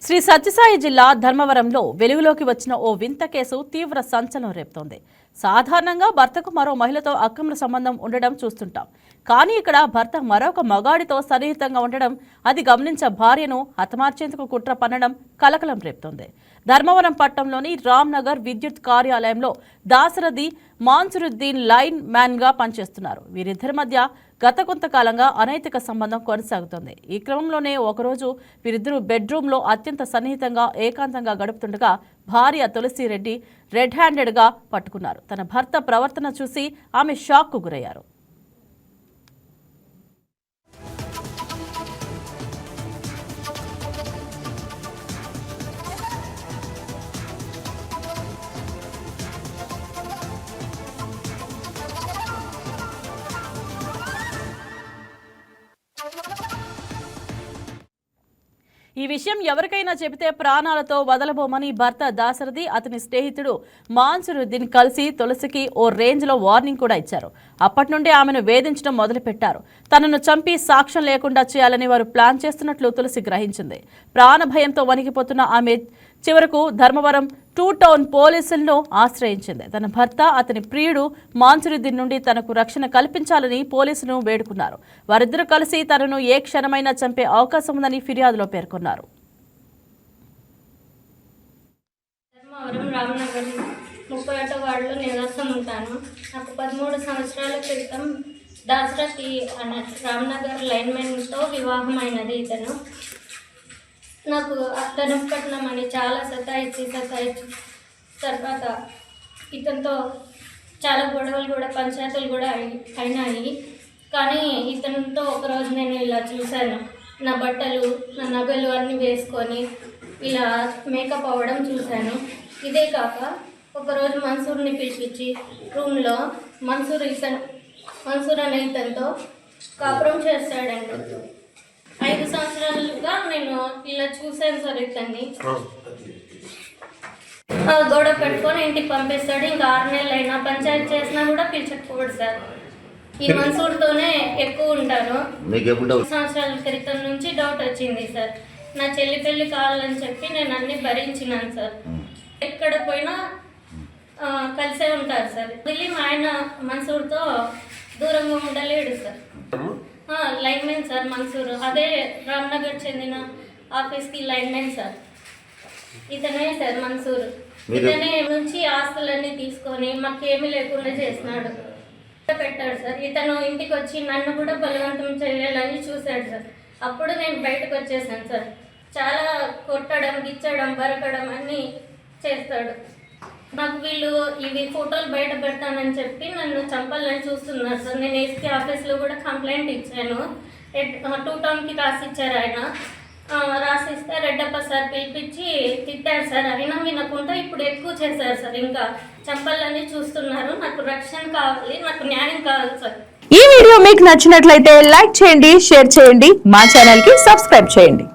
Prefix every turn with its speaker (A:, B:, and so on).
A: శ్రీ సత్యసాయి జిల్లా ధర్మవరంలో వెలుగులోకి వచ్చిన ఓ వింత కేసు తీవ్ర సంచలనం రేపుతోంది. సాధారణంగా భర్తకు మరో మహిళతో అక్రమ సంబంధం ఉండడం చూస్తుంటాం. కానీ ఇక్కడ భర్త మరొక మగాడితో సన్నిహితంగా ఉండడం, అది గమనించే భార్యను హతమార్చేందుకు కుట్ర పన్నడం కలకలం రేపుతోంది. ధర్మవరం పట్టణంలోని రామ్నగర్ విద్యుత్ కార్యాలయంలో దాసరథి మాన్సురుద్దీన్ లైన్ మ్యాన్ గా పనిచేస్తున్నారు. వీరిద్దరి మధ్య గత కొంతకాలంగా అనైతిక సంబంధం కొనసాగుతోంది. ఈ క్రమంలోనే ఒకరోజు వీరిద్దరూ బెడ్రూమ్లో అత్యంత సన్నిహితంగా ఏకాంతంగా గడుపుతుండగా భార్య తులసిరెడ్డి రెడ్ హ్యాండెడ్గా పట్టుకున్నారు. తన భర్త ప్రవర్తన చూసి ఆమె షాక్కు గురయ్యారు. ఈ విషయం ఎవరికైనా చెబితే ప్రాణాలతో వదలబోమని భర్త దాసరథి, అతని స్నేహితుడు మాన్సురుద్దీన్ కలిసి తులసికి ఓ రేంజ్లో వార్నింగ్ కూడా ఇచ్చారు. అప్పటి నుండి ఆమెను వేధించడం మొదలుపెట్టారు. తనను చంపి సాక్ష్యం లేకుండా చేయాలని వారు ప్లాన్ చేస్తున్నట్లు తులసి గ్రహించింది. ప్రాణ భయంతో వణికిపోతున్న ఆమె చివరకు ధర్మవరం 2 టౌన్ పోలీసులను ఆశ్రయించింది. తన భర్త, అతని ప్రియుడు మాన్సురుద్దీన్ నుండి తనకు రక్షణ కల్పించాలని పోలీసులను వేడుకున్నారు. వారిద్దరూ కలిసి తనను ఏ క్షణమైనా చంపే అవకాశం ఉందని ఫిర్యాదులో పేర్కొన్నారు.
B: ధర్మవరం రామ్నగర్ 31వ వార్డులో నివాసం ఉంటాను. నాకు 13 సంవత్సరాల క్రితం దాసరథి అనే రామ్నగర్ లైన్మెన్తో వివాహం అయినది. ఇతను నాకు అతను పట్టినామని చాలా సతాయించి తర్వాత ఇతనితో చాలా గొడవలు కూడా పంచాయతీలు కూడా అయినాయి. కానీ ఇతనితో ఒకరోజు నేను ఇలా చూశాను. నా బట్టలు, నా నగలు అన్నీ వేసుకొని ఇలా మేకప్ అవ్వడం చూశాను. ఇదే కాక ఒకరోజు మన్సూర్ని పిలిపించి రూమ్లో మన్సూర్ అనే ఇతనితో కాపురం చేస్తాడండి. 5 సంవత్సరాలుగా నేను ఇలా చూశాను సార్. ఇతన్ని గొడవ పెట్టుకొని ఇంటికి పంపిస్తాడు. ఇంకా 6 నెలలు అయినా పంచాయతీ చేసినా కూడా పిలిచకపోడు సార్. ఈ మన్సూర్తోనే ఎక్కువ ఉంటాను. 2 సంవత్సరాల క్రితం నుంచి డౌట్ వచ్చింది సార్. నా చెల్లి పెళ్ళి కావాలని చెప్పి నేను అన్ని భరించినాను సార్. ఎక్కడ పోయినా కలిసే ఉంటారు సార్. మళ్ళీ మా ఆయన మన్సూర్తో దూరంగా ఉండలేడు సార్. Linemen sir Mansoor. అదే రామ్నగర్ చెందిన ఆఫీస్కి లైన్మెన్ సార్. ఇతనే సార్ మన్సూర్. ఇతనే నుంచి ఆస్తులన్నీ తీసుకొని మాకేమీ లేకుండా చేసినాడు, పెట్టాడు సార్. ఇతను ఇంటికి వచ్చి నన్ను కూడా బలవంతం చేయాలని చూశాడు సార్. అప్పుడు నేను బయటకు వచ్చేసాను సార్. చాలా కొట్టడం, గిచ్చడం, బరకడం అన్నీ చేస్తాడు. నాకు వీళ్ళు ఇవి ఫోటోలు బయట పెడతానని చెప్పి నన్ను చంపాలని చూస్తున్నారు సార్. నేను ఎస్పీ ఆఫీస్లో కూడా కంప్లైంట్ ఇచ్చాను. 2 టౌన్కి రాసిచ్చారు ఆయన. రాసిస్తే రెడ్డప్ప సార్ పిలిపించి తిట్టారు సార్. అయినా వినకుండా ఇప్పుడు ఎక్కువ చేశారు సార్. ఇంకా చంపాలని చూస్తున్నారు. నాకు రక్షణ కావాలి, నాకు న్యాయం కావాలి సార్.
C: ఈ వీడియో మీకు నచ్చినట్లయితే లైక్ చేయండి, షేర్ చేయండి, మా ఛానల్కి సబ్స్క్రైబ్ చేయండి.